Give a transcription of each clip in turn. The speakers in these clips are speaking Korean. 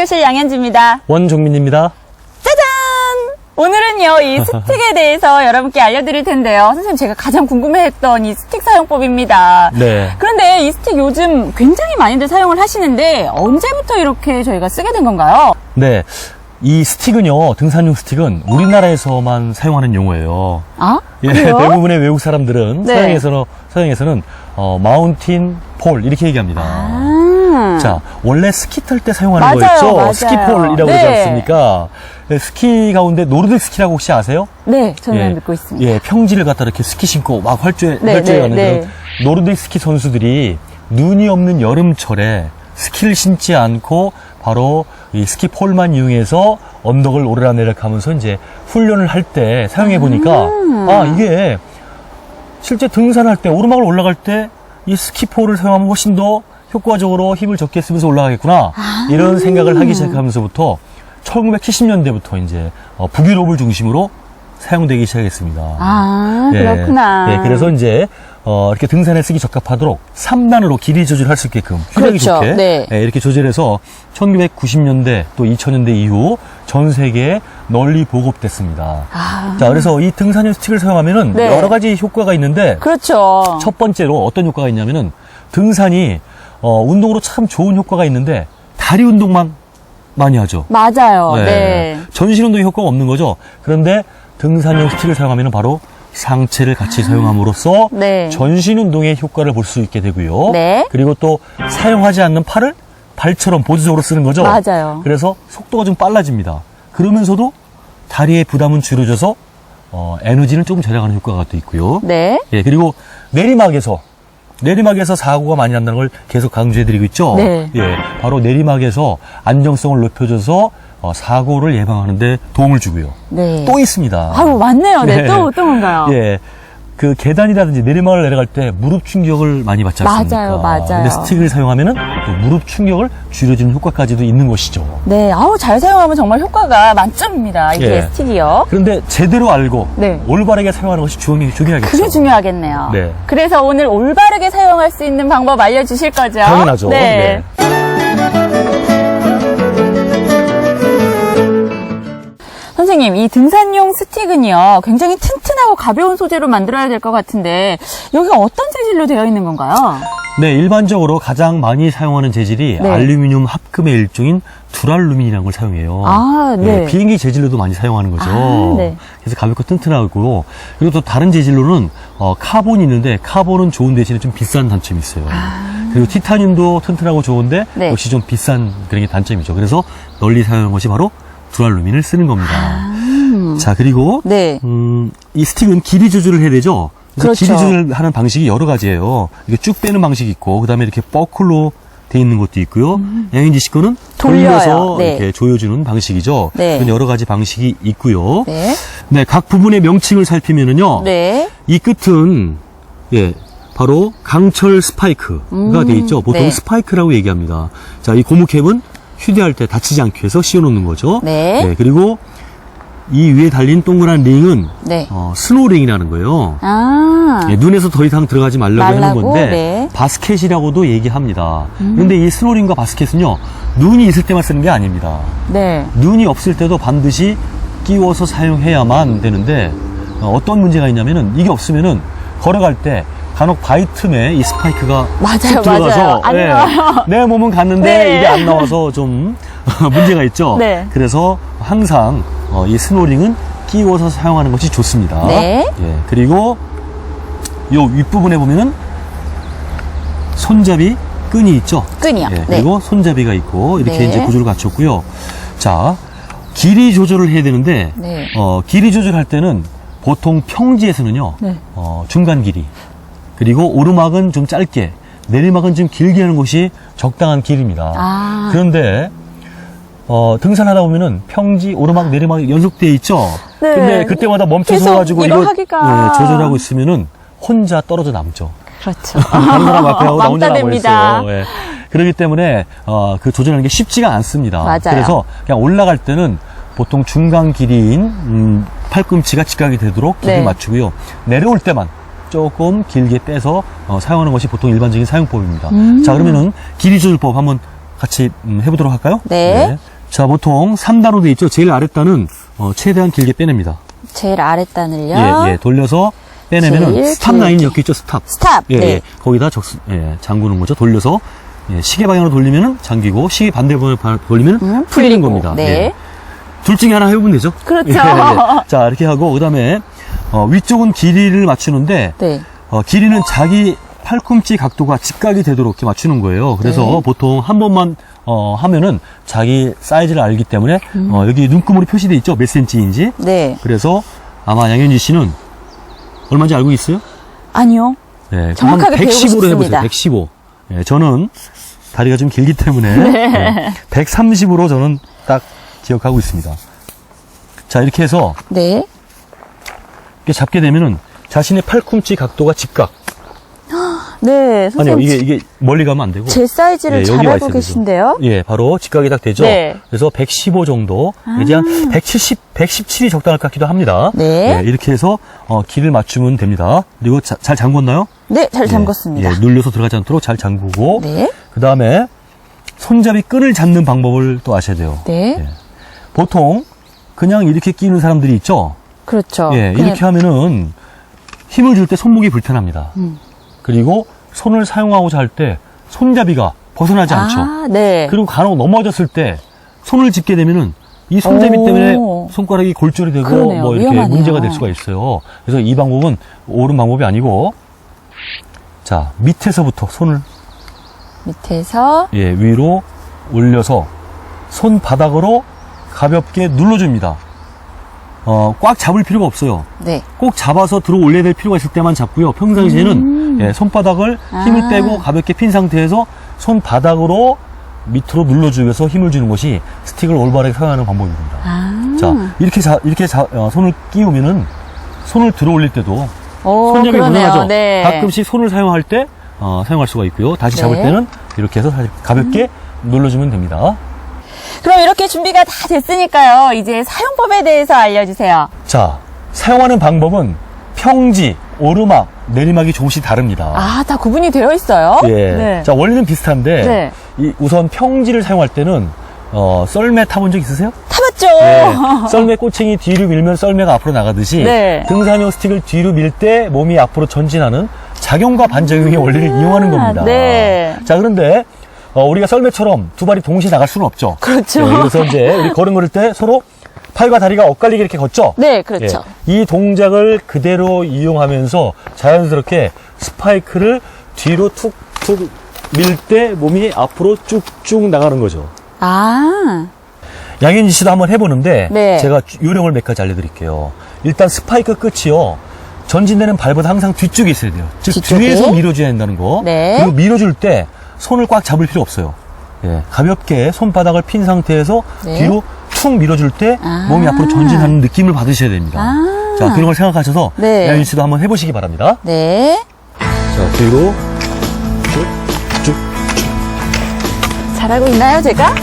교실 양현주입니다. 원종민입니다. 짜잔! 오늘은요, 이 스틱에 대해서 여러분께 알려드릴 텐데요. 선생님, 제가 가장 궁금해했던 이 스틱 사용법입니다. 네. 그런데 이 스틱 요즘 굉장히 많이들 사용을 하시는데 언제부터 이렇게 저희가 쓰게 된 건가요? 네. 이 스틱은요, 등산용 스틱은 우리나라에서만 사용하는 용어예요. 아? 예, 그래요? 대부분의 외국 사람들은 네. 서양에서는 마운틴 폴 이렇게 얘기합니다. 아. 자, 원래 스키 탈 때 사용하는 맞아요, 거였죠. 맞아요. 스키폴이라고 네. 그러지 않습니까? 네, 스키 가운데 노르딕 스키라고 혹시 아세요? 네, 저는 예, 믿고 있습니다. 예, 평지를 갖다 이렇게 스키 신고 막 활주해 네, 가는 네, 그런 노르딕 스키 선수들이 눈이 없는 여름철에 스키를 신지 않고 바로 이 스키 폴만 이용해서 언덕을 오르락내리락 하면서 이제 훈련을 할 때 사용해 보니까 이게 실제 등산할 때 오르막을 올라갈 때 이 스키 폴을 사용하면 훨씬 더 효과적으로 힘을 적게 쓰면서 올라가겠구나 이런 생각을 하기 시작하면서부터 1970년대부터 이제 북유럽을 중심으로 사용되기 시작했습니다. 아, 예, 그렇구나. 예, 그래서 이제 이렇게 등산에 쓰기 적합하도록 3단으로 길이 조절할 수 있게끔 휘력이 그렇죠. 좋게 네. 예, 이렇게 조절해서 1990년대 또 2000년대 이후 전 세계에 널리 보급됐습니다. 아. 자, 그래서 이 등산용 스틱을 사용하면은 네. 여러 가지 효과가 있는데 그렇죠. 첫 번째로 어떤 효과가 있냐면은 등산이 운동으로 참 좋은 효과가 있는데 다리 운동만 많이 하죠. 맞아요. 네. 전신 운동에 효과가 없는 거죠. 그런데 등산용 스틱을 사용하면 바로 상체를 같이 사용함으로써 네. 전신 운동의 효과를 볼 수 있게 되고요. 네. 그리고 또 사용하지 않는 팔을 발처럼 보조적으로 쓰는 거죠. 맞아요. 그래서 속도가 좀 빨라집니다. 그러면서도 다리의 부담은 줄여져서 에너지를 조금 절약하는 효과가 또 있고요. 네. 예, 그리고 내리막에서 사고가 많이 난다는 걸 계속 강조해드리고 있죠. 네. 예, 바로 내리막에서 안정성을 높여줘서 사고를 예방하는 데 도움을 주고요. 네. 또 있습니다. 아유, 맞네요. 네. 네. 또 뭔가요? 예. 그 계단이라든지 내리막을 내려갈 때 무릎 충격을 많이 받지 않습니까? 맞아요. 근데 스틱을 사용하면은 또 무릎 충격을 줄여주는 효과까지도 있는 것이죠. 네. 아우, 잘 사용하면 정말 효과가 만점입니다. 이게 예. 스틱이요. 그런데 제대로 알고 네. 올바르게 사용하는 것이 중요하겠죠. 그게 중요하겠네요. 네. 그래서 오늘 올바르게 사용할 수 있는 방법 알려주실 거죠? 당연하죠. 네. 선생님, 이 등산용 스틱은요, 굉장히 튼튼하고 가벼운 소재로 만들어야 될 것 같은데, 여기가 어떤 재질로 되어 있는 건가요? 네, 일반적으로 가장 많이 사용하는 재질이 네. 알루미늄 합금의 일종인 두랄루민이라는 걸 사용해요. 아, 네. 비행기 재질로도 많이 사용하는 거죠. 아, 네. 그래서 가볍고 튼튼하고, 그리고 또 다른 재질로는 카본이 있는데 카본은 좋은 대신에 좀 비싼 단점이 있어요. 그리고 티타늄도 튼튼하고 좋은데 네. 역시 좀 비싼 그런 게 단점이죠. 그래서 널리 사용하는 것이 바로 두랄루민을 쓰는 겁니다. 자, 그리고 네. 이 스틱은 길이 조절을 해야 되죠. 그래서 그렇죠. 길이 조절하는 방식이 여러 가지예요. 이게 쭉 빼는 방식이 있고, 그다음에 이렇게 버클로 돼 있는 것도 있고요. 양현지 씨 거는 돌려요. 돌려서 네. 이렇게 조여주는 방식이죠. 네. 그런 여러 가지 방식이 있고요. 네. 네, 각 부분의 명칭을 살피면은요. 네. 이 끝은 바로 강철 스파이크가 돼 있죠. 보통 네. 스파이크라고 얘기합니다. 자, 이 고무캡은 휴대할 때 다치지 않기 위해서 씌워놓는 거죠. 네. 그리고 이 위에 달린 동그란 링은 네. 스노링이라는 거예요. 아. 눈에서 더 이상 들어가지 말라고 하는 말라고? 건데 네. 바스켓이라고도 얘기합니다. 그런데 이 스노링과 바스켓은요, 눈이 있을 때만 쓰는 게 아닙니다. 네. 눈이 없을 때도 반드시 끼워서 사용해야만 되는데 어떤 문제가 있냐면은 이게 없으면은 걸어갈 때 간혹 바위 틈에 이 스파이크가 맞아요, 툭 들어가서 맞아요. 안 나와요. 내 몸은 갔는데 네. 이게 안 나와서 좀 문제가 있죠. 네. 그래서 항상 이 스노링은 끼워서 사용하는 것이 좋습니다. 네. 예, 그리고 요 윗부분에 보면은 손잡이 끈이 있죠. 끈이요. 예, 네. 그리고 손잡이가 있고 이렇게 네. 이제 구조를 갖췄고요. 자, 길이 조절을 해야 되는데 네. 길이 조절할 때는 보통 평지에서는요. 네. 중간 길이, 그리고 오르막은 좀 짧게, 내리막은 좀 길게 하는 것이 적당한 길입니다. 아. 그런데 등산하다 보면은 평지, 오르막, 내리막이 연속되어 있죠. 네. 근데 그때마다 멈춰서 계속 가지고 이거 이거 하기가. 조절하고 있으면은 혼자 떨어져 남죠. 그렇죠. 다른 사람 앞에 하고 나 혼자 남아 맘따됩니다. 있어요. 예. 그렇기 때문에 그 조절하는 게 쉽지가 않습니다. 맞아요. 그래서 그냥 올라갈 때는 보통 중간 길이인 팔꿈치가 직각이 되도록 길을 네. 맞추고요. 내려올 때만 조금 길게 빼서 사용하는 것이 보통 일반적인 사용법입니다. 자, 그러면은 길이 조절법 한번 같이 해보도록 할까요? 네. 자, 보통 3단으로 돼 있죠. 제일 아랫단은 최대한 길게 빼냅니다. 제일 아랫단을요. 예, 돌려서 빼내면은 제일 스탑 길게. 라인이 여기 있죠. 스탑. 스탑. 예, 네. 예. 거기다 잠그는 거죠. 돌려서 시계 방향으로 돌리면은 잠기고 시계 반대 방향으로 돌리면 풀리는 풀리고. 겁니다. 네. 예. 둘 중에 하나 해보면 되죠. 그렇죠. 예, 예. 자, 이렇게 하고 그다음에 위쪽은 길이를 맞추는데 네. 길이는 자기 팔꿈치 각도가 직각이 되도록 이렇게 맞추는 거예요. 그래서 네. 보통 한 번만 하면은 자기 사이즈를 알기 때문에 여기 눈금으로 표시돼 있죠. 몇 센치인지. 네. 그래서 아마 양현지 씨는 얼마인지 알고 있어요? 아니요. 네, 정확하게 배우고 115로 해보세요. 싶습니다. 115. 예, 저는 다리가 좀 길기 때문에 130으로 저는 딱 기억하고 있습니다. 자, 이렇게 해서 네. 이렇게 잡게 되면은 자신의 팔꿈치 각도가 직각. 네. 선생님. 아니요, 이게 멀리 가면 안 되고. 제 사이즈를 예, 잘 여기 와 알고 있어야 계신데요. 되죠. 예, 바로 직각이 딱 되죠. 네. 그래서 115 정도, 이제 한 170, 117이 적당할 것 같기도 합니다. 네. 예, 이렇게 해서 길을 맞추면 됩니다. 그리고 잘 잠궜나요? 네, 잘 잠궜습니다. 예, 눌려서 들어가지 않도록 잘 잠그고. 네. 그 다음에 손잡이 끈을 잡는 방법을 또 아셔야 돼요. 네. 예. 보통 그냥 이렇게 끼는 사람들이 있죠. 그렇죠. 예, 그냥- 이렇게 하면은 힘을 줄 때 손목이 불편합니다. 그리고 손을 사용하고자 할 때 손잡이가 벗어나지 않죠. 아, 네. 그리고 간혹 넘어졌을 때 손을 짚게 되면은 이 손잡이 오. 때문에 손가락이 골절이 되고 그러네요. 뭐 이렇게 위험하네요. 문제가 될 수가 있어요. 그래서 이 방법은 옳은 방법이 아니고, 자, 밑에서부터 손을 밑에서 위로 올려서 손바닥으로 가볍게 눌러줍니다. 꽉 잡을 필요가 없어요. 네. 꼭 잡아서 들어 올려야 될 필요가 있을 때만 잡고요. 평상시에는 손바닥을 힘을 아. 빼고 가볍게 핀 상태에서 손바닥으로 밑으로 눌러주면서 힘을 주는 것이 스틱을 올바르게 사용하는 방법입니다. 아. 자, 이렇게 손을 끼우면은 손을 들어 올릴 때도 오, 손잡이 그러네요. 무난하죠. 네. 가끔씩 손을 사용할 때 사용할 수가 있고요. 다시 잡을 네. 때는 이렇게 해서 사실 가볍게 눌러주면 됩니다. 그럼 이렇게 준비가 다 됐으니까요. 이제 사용법에 대해서 알려주세요. 자, 사용하는 방법은 평지, 오르막, 내리막이 조금씩 다릅니다. 아, 다 구분이 되어 있어요? 예. 네. 자, 원리는 비슷한데, 네. 우선 평지를 사용할 때는, 썰매 타본 적 있으세요? 타봤죠? 예. 썰매 꼬챙이 뒤로 밀면 썰매가 앞으로 나가듯이, 네. 등산용 스틱을 뒤로 밀 때 몸이 앞으로 전진하는 작용과 반작용의 원리를 이용하는 겁니다. 네. 자, 그런데, 우리가 썰매처럼 두 발이 동시에 나갈 수는 없죠. 그렇죠. 예, 그래서 이제 우리 걸을 때 서로 팔과 다리가 엇갈리게 이렇게 걷죠? 네, 그렇죠. 예, 이 동작을 그대로 이용하면서 자연스럽게 스파이크를 뒤로 툭툭 밀 때 몸이 앞으로 쭉쭉 나가는 거죠. 아, 양현지 씨도 한번 해보는데 네. 제가 요령을 몇 가지 알려드릴게요. 일단 스파이크 끝이요. 전진되는 발보다 항상 뒤쪽에 있어야 돼요. 즉 뒤쪽에? 뒤에서 밀어줘야 한다는 거. 네. 그리고 밀어줄 때 손을 꽉 잡을 필요 없어요. 예, 가볍게 손바닥을 핀 상태에서 네. 뒤로 툭 밀어줄 때 아. 몸이 앞으로 전진하는 느낌을 받으셔야 됩니다. 아. 자, 그런 걸 생각하셔서 네. 양현지 씨도 한번 해보시기 바랍니다. 네. 자, 뒤로 쭉. 잘하고 있나요, 제가?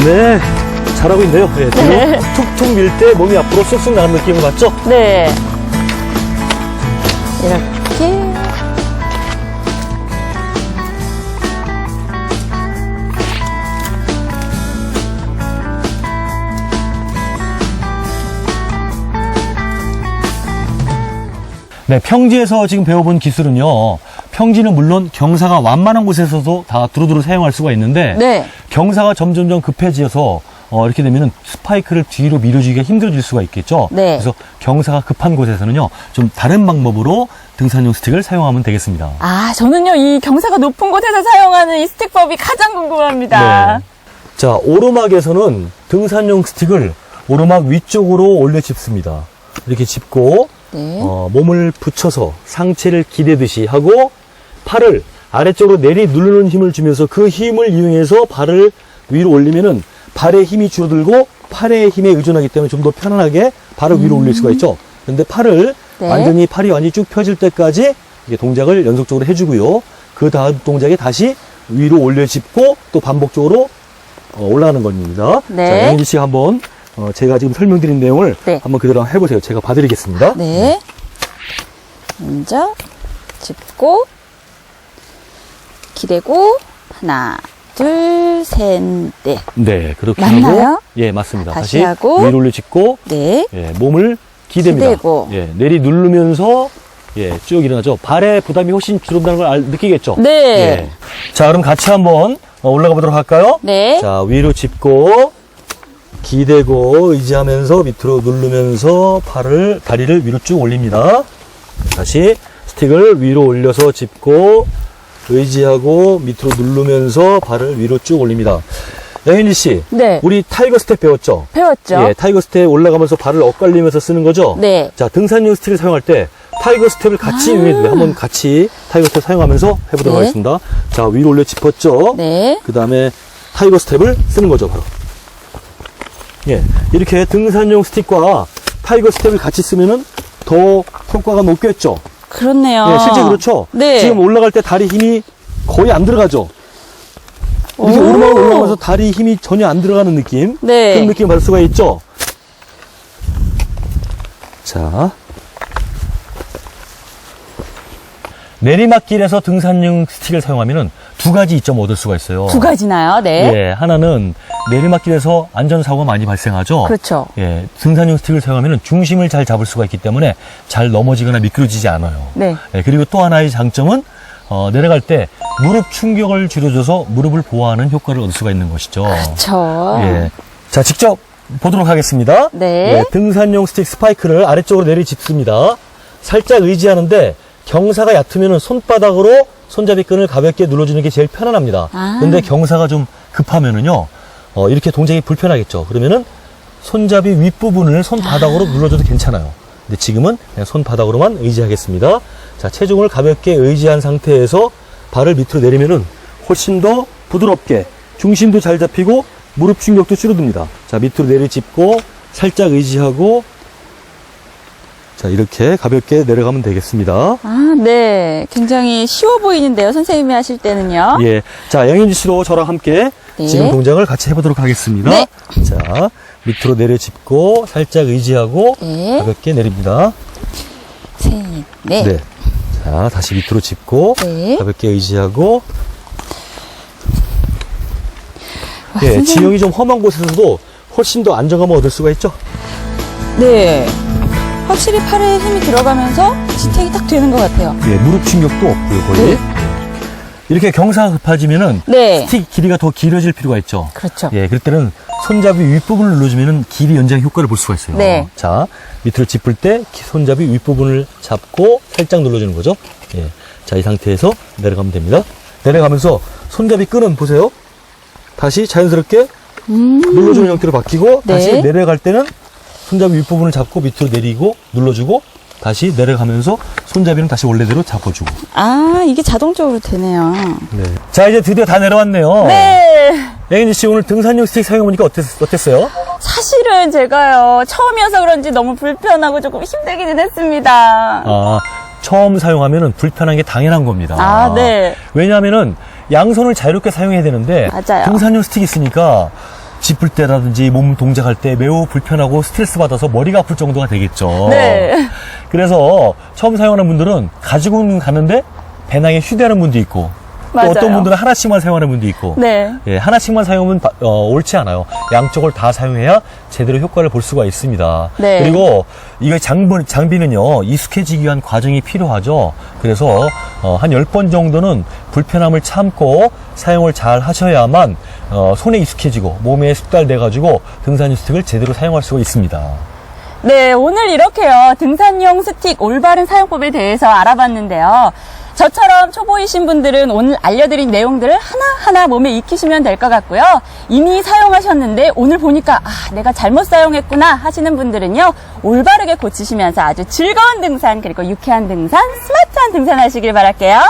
네, 잘하고 있네요. 네, 뒤로 네. 툭툭 밀 때 몸이 앞으로 쑥쑥 나가는 느낌을 받죠? 네. 이렇게. 네, 평지에서 지금 배워본 기술은요. 평지는 물론 경사가 완만한 곳에서도 다 두루두루 사용할 수가 있는데 네. 경사가 점점점 급해져서 이렇게 되면은 스파이크를 뒤로 밀어주기가 힘들어질 수가 있겠죠. 네. 그래서 경사가 급한 곳에서는요. 좀 다른 방법으로 등산용 스틱을 사용하면 되겠습니다. 아, 저는요, 이 경사가 높은 곳에서 사용하는 이 스틱법이 가장 궁금합니다. 네. 자, 오르막에서는 등산용 스틱을 오르막 위쪽으로 올려 짚습니다. 이렇게 짚고 네. 몸을 붙여서 상체를 기대듯이 하고 팔을 아래쪽으로 내리 누르는 힘을 주면서 그 힘을 이용해서 발을 위로 올리면은 발의 힘이 줄어들고 팔의 힘에 의존하기 때문에 좀 더 편안하게 발을 위로 올릴 수가 있죠. 그런데 팔을 네. 팔이 완전히 쭉 펴질 때까지 이게 동작을 연속적으로 해주고요. 그 다음 동작에 다시 위로 올려 짚고 또 반복적으로 올라가는 겁니다. 네. 자, 양현지 씨가 한번 제가 지금 설명드린 내용을 네. 한번 그대로 해보세요. 제가 봐드리겠습니다. 네. 먼저 짚고 기대고 하나, 둘, 셋, 넷. 네, 그렇게 맞나요? 하고, 예, 맞습니다. 다시 하고, 위로 올려짚고, 네. 예, 몸을 기댑니다. 기대고. 예, 내리 누르면서, 예, 쭉 일어나죠. 발에 부담이 훨씬 줄어든다는 걸 느끼겠죠? 네. 예. 자, 그럼 같이 한번 올라가 보도록 할까요? 네. 자, 위로 짚고, 기대고, 의지하면서 밑으로 누르면서 다리를 위로 쭉 올립니다. 다시 스틱을 위로 올려서 짚고, 의지하고 밑으로 누르면서 발을 위로 쭉 올립니다. 양현지 씨, 네. 우리 타이거 스텝 배웠죠? 배웠죠? 예, 타이거 스텝 올라가면서 발을 엇갈리면서 쓰는 거죠? 네. 자, 등산용 스틱을 사용할 때 타이거 스텝을 같이 이용해도 돼요. 한번 같이 타이거 스텝 사용하면서 해보도록 네. 하겠습니다. 자, 위로 올려 짚었죠? 네. 그 다음에 타이거 스텝을 쓰는 거죠, 바로. 예, 이렇게 등산용 스틱과 타이거 스텝을 같이 쓰면은 더 효과가 높겠죠? 그렇네요. 예, 실제 그렇죠? 네. 지금 올라갈 때 다리 힘이 거의 안 들어가죠? 이렇게 오. 오르막을 올라가면서 다리 힘이 전혀 안 들어가는 느낌? 네. 그런 느낌을 받을 수가 있죠? 자. 내리막길에서 등산용 스틱을 사용하면은 두 가지 이점을 얻을 수가 있어요. 두 가지나요? 네. 예, 하나는 내리막길에서 안전사고가 많이 발생하죠. 그렇죠. 예, 등산용 스틱을 사용하면 중심을 잘 잡을 수가 있기 때문에 잘 넘어지거나 미끄러지지 않아요. 네. 예, 그리고 또 하나의 장점은 내려갈 때 무릎 충격을 줄여줘서 무릎을 보호하는 효과를 얻을 수가 있는 것이죠. 그렇죠. 예. 자, 직접 보도록 하겠습니다. 네. 예, 등산용 스틱 스파이크를 아래쪽으로 내리짚습니다. 살짝 의지하는데 경사가 얕으면 손바닥으로 손잡이끈을 가볍게 눌러주는 게 제일 편안합니다. 아. 근데 경사가 좀 급하면은요, 이렇게 동작이 불편하겠죠. 그러면은 손잡이 윗부분을 손바닥으로 눌러줘도 괜찮아요. 근데 지금은 그냥 손바닥으로만 의지하겠습니다. 자, 체중을 가볍게 의지한 상태에서 발을 밑으로 내리면은 훨씬 더 부드럽게 중심도 잘 잡히고 무릎 충격도 줄어듭니다. 자, 밑으로 내리짚고 살짝 의지하고 자, 이렇게 가볍게 내려가면 되겠습니다. 아, 네. 굉장히 쉬워 보이는데요. 선생님이 하실 때는요. 예. 자, 양현지 씨도 저랑 함께 네. 지금 동작을 같이 해보도록 하겠습니다. 네. 자, 밑으로 내려짚고 살짝 의지하고 네. 가볍게 내립니다. 셋, 넷. 네. 자, 다시 밑으로 짚고 네. 가볍게 의지하고 와, 예, 선생님. 지형이 좀 험한 곳에서도 훨씬 더 안정감을 얻을 수가 있죠. 네. 확실히 팔에 힘이 들어가면서 지탱이 딱 되는 것 같아요. 예, 무릎 충격도 없고요, 거의. 네. 이렇게 경사가 급해지면은 네. 스틱 길이가 더 길어질 필요가 있죠. 그렇죠. 예, 그럴 때는 손잡이 윗부분을 눌러주면은 길이 연장 효과를 볼 수가 있어요. 네. 자, 밑으로 짚을 때 손잡이 윗부분을 잡고 살짝 눌러주는 거죠. 예. 자, 이 상태에서 내려가면 됩니다. 내려가면서 손잡이 끈은 보세요. 다시 자연스럽게 눌러주는 형태로 바뀌고 네. 다시 내려갈 때는 손잡이 윗부분을 잡고 밑으로 내리고 눌러주고 다시 내려가면서 손잡이는 다시 원래대로 잡아주고. 아, 이게 자동적으로 되네요. 네. 자, 이제 드디어 다 내려왔네요. 네. 양현지 씨 오늘 등산용 스틱 사용해보니까 어땠어요? 사실은 제가요, 처음이어서 그런지 너무 불편하고 조금 힘들기는 했습니다. 아, 처음 사용하면 불편한 게 당연한 겁니다. 아, 네. 왜냐하면은 양손을 자유롭게 사용해야 되는데 맞아요. 등산용 스틱이 있으니까 짚을 때라든지 몸 동작할 때 매우 불편하고 스트레스 받아서 머리가 아플 정도가 되겠죠. 네. 그래서 처음 사용하는 분들은 가지고는 가는데 배낭에 휴대하는 분도 있고 또 맞아요. 어떤 분들은 하나씩만 사용하는 분도 있고 네. 예, 하나씩만 사용하면 옳지 않아요. 양쪽을 다 사용해야 제대로 효과를 볼 수가 있습니다. 네. 그리고 이거 장비는요, 익숙해지기 위한 과정이 필요하죠. 그래서 한 10번 정도는 불편함을 참고 사용을 잘 하셔야만 손에 익숙해지고 몸에 숙달돼가지고 등산용 스틱을 제대로 사용할 수가 있습니다. 네, 오늘 이렇게요, 등산용 스틱 올바른 사용법에 대해서 알아봤는데요. 저처럼 초보이신 분들은 오늘 알려드린 내용들을 하나하나 몸에 익히시면 될 것 같고요. 이미 사용하셨는데 오늘 보니까 내가 잘못 사용했구나 하시는 분들은요, 올바르게 고치시면서 아주 즐거운 등산 그리고 유쾌한 등산, 스마트한 등산 하시길 바랄게요.